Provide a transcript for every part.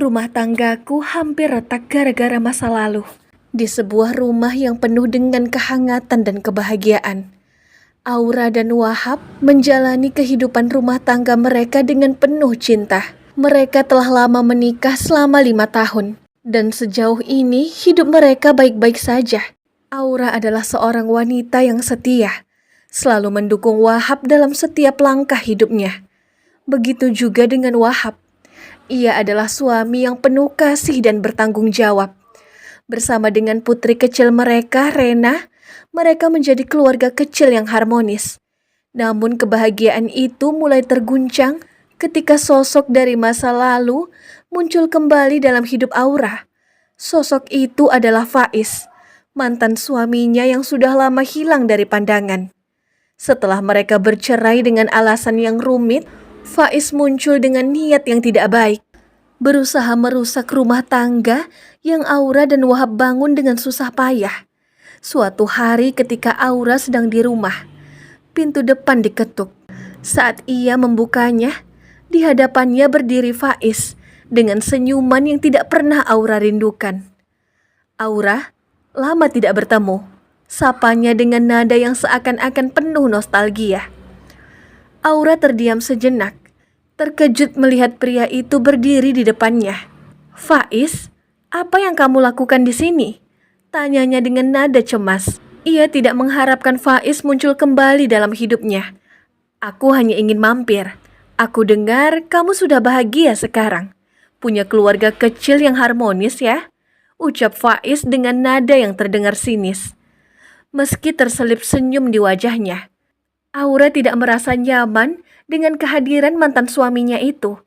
Rumah tanggaku hampir retak gara-gara masa lalu. Di sebuah rumah yang penuh dengan kehangatan dan kebahagiaan, Aura dan Wahab menjalani kehidupan rumah tangga mereka dengan penuh cinta. Mereka telah lama menikah selama 5 tahun. Dan sejauh ini hidup mereka baik-baik saja. Aura adalah seorang wanita yang setia, selalu mendukung Wahab dalam setiap langkah hidupnya. Begitu juga dengan Wahab. Ia adalah suami yang penuh kasih dan bertanggung jawab. Bersama dengan putri kecil mereka, Rena, mereka menjadi keluarga kecil yang harmonis. Namun kebahagiaan itu mulai terguncang ketika sosok dari masa lalu muncul kembali dalam hidup Aura. Sosok itu adalah Faiz, mantan suaminya yang sudah lama hilang dari pandangan. Setelah mereka bercerai dengan alasan yang rumit, Faiz muncul dengan niat yang tidak baik, berusaha merusak rumah tangga yang Aura dan Wahab bangun dengan susah payah. Suatu hari ketika Aura sedang di rumah, pintu depan diketuk. Saat ia membukanya, di hadapannya berdiri Faiz dengan senyuman yang tidak pernah Aura rindukan. "Aura, lama tidak bertemu," sapanya dengan nada yang seakan-akan penuh nostalgia. Aura terdiam sejenak, terkejut melihat pria itu berdiri di depannya. "Faiz, apa yang kamu lakukan di sini?" tanyanya dengan nada cemas. Ia tidak mengharapkan Faiz muncul kembali dalam hidupnya. "Aku hanya ingin mampir. Aku dengar kamu sudah bahagia sekarang. Punya keluarga kecil yang harmonis ya?" ucap Faiz dengan nada yang terdengar sinis. Meski terselip senyum di wajahnya, Aura tidak merasa nyaman dengan kehadiran mantan suaminya itu.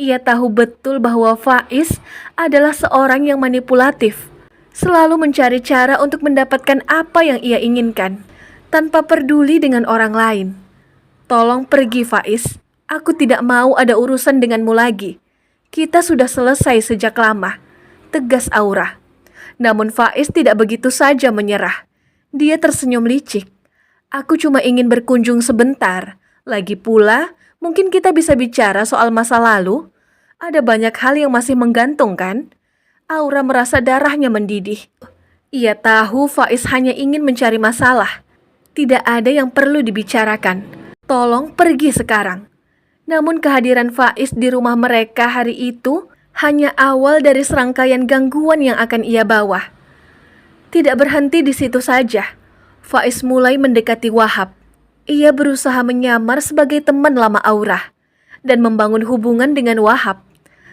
Ia tahu betul bahwa Faiz adalah seorang yang manipulatif, selalu mencari cara untuk mendapatkan apa yang ia inginkan, tanpa peduli dengan orang lain. "Tolong pergi, Faiz. Aku tidak mau ada urusan denganmu lagi. Kita sudah selesai sejak lama," tegas Aura. Namun Faiz tidak begitu saja menyerah. Dia tersenyum licik. "Aku cuma ingin berkunjung sebentar. Lagi pula, mungkin kita bisa bicara soal masa lalu. Ada banyak hal yang masih menggantung kan?" Aura merasa darahnya mendidih. Ia tahu Faiz hanya ingin mencari masalah. Tidak ada yang perlu dibicarakan. "Tolong pergi sekarang." Namun kehadiran Faiz di rumah mereka hari itu hanya awal dari serangkaian gangguan yang akan ia bawa. Tidak berhenti di situ saja. Faiz mulai mendekati Wahab. Ia berusaha menyamar sebagai teman lama Aura dan membangun hubungan dengan Wahab.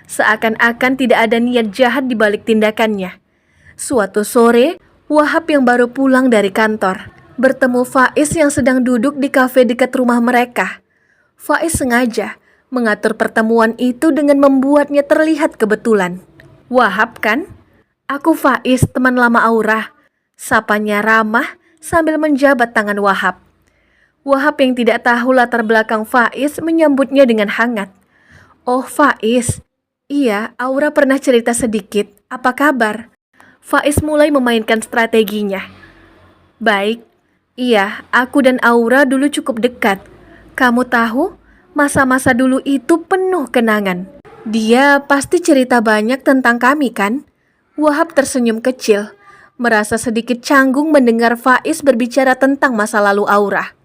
Seakan-akan tidak ada niat jahat di balik tindakannya. Suatu sore, Wahab yang baru pulang dari kantor bertemu Faiz yang sedang duduk di kafe dekat rumah mereka. Faiz sengaja mengatur pertemuan itu dengan membuatnya terlihat kebetulan. "Wahab kan? Aku Faiz, teman lama Aura," sapanya ramah sambil menjabat tangan Wahab. Wahab yang tidak tahu latar belakang Faiz menyambutnya dengan hangat. "Oh Faiz, iya, Aura pernah cerita sedikit. Apa kabar?" Faiz mulai memainkan strateginya. "Baik, iya, aku dan Aura dulu cukup dekat. Kamu tahu, masa-masa dulu itu penuh kenangan. Dia pasti cerita banyak tentang kami kan?" Wahab tersenyum kecil, merasa sedikit canggung mendengar Faiz berbicara tentang masa lalu Aura.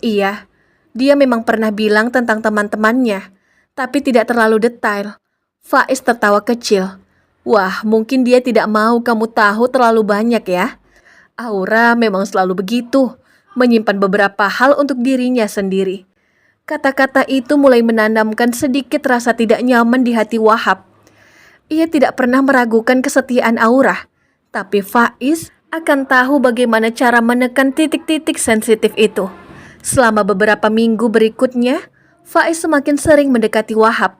Iya, dia memang pernah bilang tentang teman-temannya, tapi tidak terlalu detail." Faiz tertawa kecil. "Wah, mungkin dia tidak mau kamu tahu terlalu banyak ya. Aura memang selalu begitu, menyimpan beberapa hal untuk dirinya sendiri." Kata-kata itu mulai menanamkan sedikit rasa tidak nyaman di hati Wahab. Ia tidak pernah meragukan kesetiaan Aura, tapi Faiz akan tahu bagaimana cara menekan titik-titik sensitif itu. Selama beberapa minggu berikutnya, Faiz semakin sering mendekati Wahab.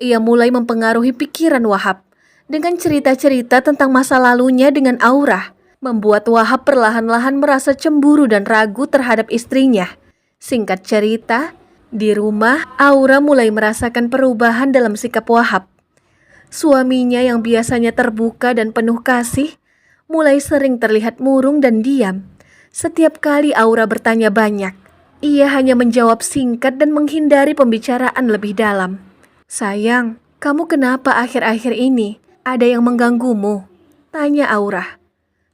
Ia mulai mempengaruhi pikiran Wahab dengan cerita-cerita tentang masa lalunya dengan Aura, membuat Wahab perlahan-lahan merasa cemburu dan ragu terhadap istrinya. Singkat cerita, di rumah, Aura mulai merasakan perubahan dalam sikap Wahab. Suaminya yang biasanya terbuka dan penuh kasih, mulai sering terlihat murung dan diam. Setiap kali Aura bertanya banyak, ia hanya menjawab singkat dan menghindari pembicaraan lebih dalam. "Sayang, Kamu kenapa akhir-akhir ini? Ada yang mengganggumu? Tanya Aura.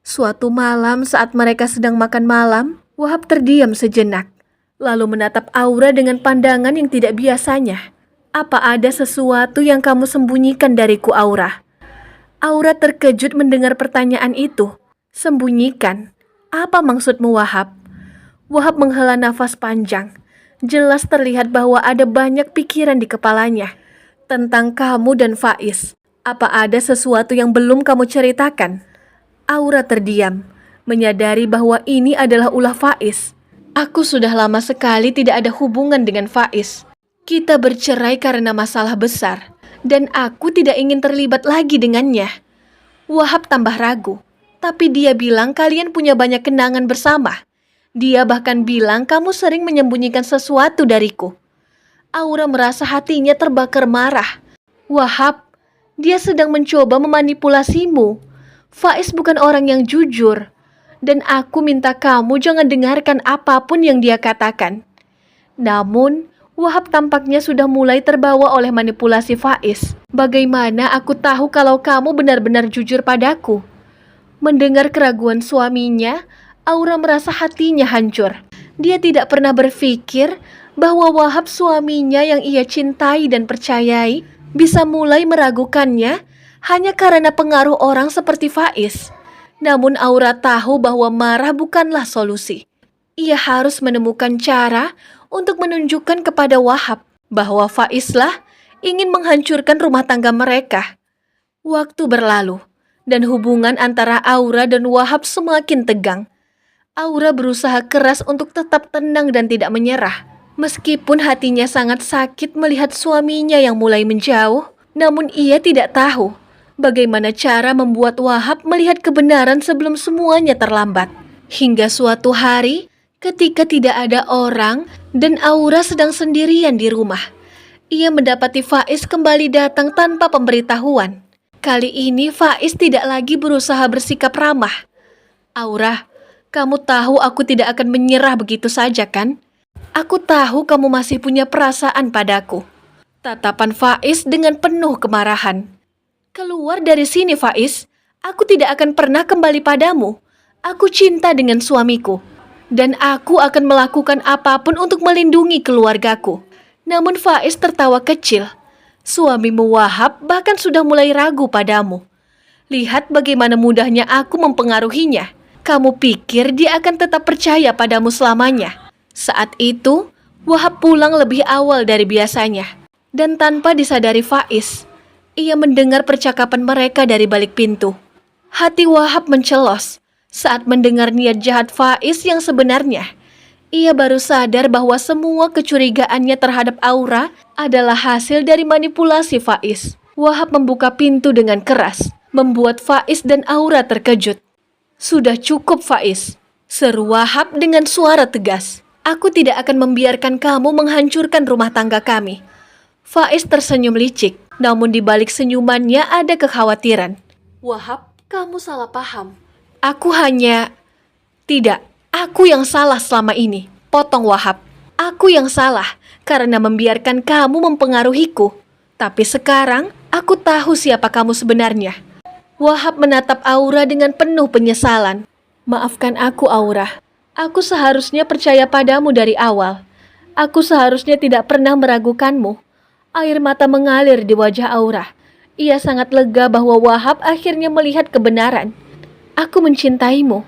Suatu malam saat mereka sedang makan malam, Wahab terdiam sejenak, lalu menatap Aura dengan pandangan yang tidak biasanya. Apa ada sesuatu yang kamu sembunyikan dariku, Aura? Aura terkejut mendengar pertanyaan itu. Sembunyikan? Apa maksudmu, Wahab? Wahab menghela nafas panjang. Jelas terlihat bahwa ada banyak pikiran di kepalanya. Tentang kamu dan Faiz. Apa ada sesuatu yang belum kamu ceritakan? Aura terdiam, menyadari bahwa ini adalah ulah Faiz. Aku sudah lama sekali tidak ada hubungan dengan Faiz. Kita bercerai karena masalah besar, dan aku tidak ingin terlibat lagi dengannya. Wahab tambah ragu, tapi dia bilang kalian punya banyak kenangan bersama. Dia bahkan bilang kamu sering menyembunyikan sesuatu dariku. Aura merasa hatinya terbakar marah. Wahab, dia sedang mencoba memanipulasimu. Faiz bukan orang yang jujur, dan aku minta kamu jangan dengarkan apapun yang dia katakan. Namun, Wahab tampaknya sudah mulai terbawa oleh manipulasi Faiz. Bagaimana aku tahu kalau kamu benar-benar jujur padaku? Mendengar keraguan suaminya, Aura merasa hatinya hancur. Dia tidak pernah berpikir bahwa Wahab suaminya yang ia cintai dan percayai bisa mulai meragukannya hanya karena pengaruh orang seperti Faiz. Namun Aura tahu bahwa marah bukanlah solusi. Ia harus menemukan cara untuk menunjukkan kepada Wahab bahwa Faizlah ingin menghancurkan rumah tangga mereka. Waktu berlalu, dan hubungan antara Aura dan Wahab semakin tegang. Aura berusaha keras untuk tetap tenang dan tidak menyerah. Meskipun hatinya sangat sakit melihat suaminya yang mulai menjauh, namun ia tidak tahu bagaimana cara membuat Wahab melihat kebenaran sebelum semuanya terlambat. Hingga suatu hari, ketika tidak ada orang dan Aura sedang sendirian di rumah, ia mendapati Faiz kembali datang tanpa pemberitahuan. Kali ini Faiz tidak lagi berusaha bersikap ramah. Aura, kamu tahu aku tidak akan menyerah begitu saja kan? Aku tahu kamu masih punya perasaan padaku. Tatapan Faiz dengan penuh kemarahan. Keluar dari sini, Faiz. Aku tidak akan pernah kembali padamu. Aku cinta dengan suamiku. Dan aku akan melakukan apapun untuk melindungi keluargaku. Namun Faiz tertawa kecil. Suamimu Wahab bahkan sudah mulai ragu padamu. Lihat bagaimana mudahnya aku mempengaruhinya. Kamu pikir dia akan tetap percaya padamu selamanya? Saat itu, Wahab pulang lebih awal dari biasanya. Dan tanpa disadari Faiz, ia mendengar percakapan mereka dari balik pintu. Hati Wahab mencelos saat mendengar niat jahat Faiz yang sebenarnya. Ia baru sadar bahwa semua kecurigaannya terhadap Aura adalah hasil dari manipulasi Faiz. Wahab membuka pintu dengan keras, membuat Faiz dan Aura terkejut. Sudah cukup, Faiz, seru Wahab dengan suara tegas. Aku tidak akan membiarkan kamu menghancurkan rumah tangga kami. Faiz tersenyum licik, namun di balik senyumannya ada kekhawatiran. Wahab, kamu salah paham. Aku hanya... Tidak, aku yang salah selama ini. Potong Wahab. Aku yang salah karena membiarkan kamu mempengaruhiku. Tapi sekarang, aku tahu siapa kamu sebenarnya. Wahab menatap Aura dengan penuh penyesalan. Maafkan aku, Aura. Aku seharusnya percaya padamu dari awal. Aku seharusnya tidak pernah meragukanmu. Air mata mengalir di wajah Aura. Ia sangat lega bahwa Wahab akhirnya melihat kebenaran. Aku mencintaimu.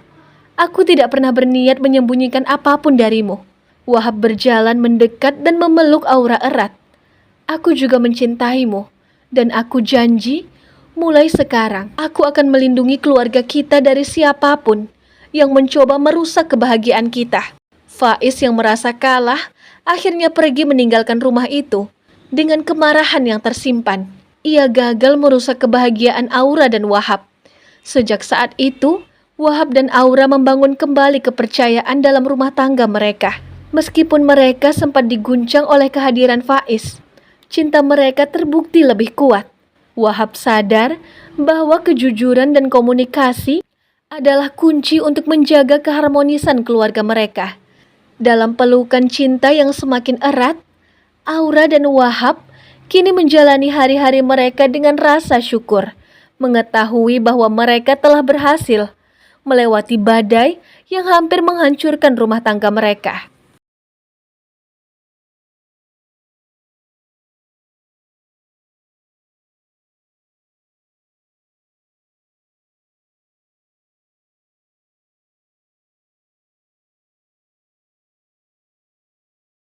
Aku tidak pernah berniat menyembunyikan apapun darimu. Wahab berjalan mendekat dan memeluk Aura erat. Aku juga mencintaimu. Dan aku janji, mulai sekarang aku akan melindungi keluarga kita dari siapapun yang mencoba merusak kebahagiaan kita. Faiz yang merasa kalah akhirnya pergi meninggalkan rumah itu dengan kemarahan yang tersimpan. Ia gagal merusak kebahagiaan Aura dan Wahab. Sejak saat itu, Wahab dan Aura membangun kembali kepercayaan dalam rumah tangga mereka. Meskipun mereka sempat diguncang oleh kehadiran Faiz, cinta mereka terbukti lebih kuat. Wahab sadar bahwa kejujuran dan komunikasi adalah kunci untuk menjaga keharmonisan keluarga mereka. Dalam pelukan cinta yang semakin erat, Aura dan Wahab kini menjalani hari-hari mereka dengan rasa syukur, mengetahui bahwa mereka telah berhasil melewati badai yang hampir menghancurkan rumah tangga mereka.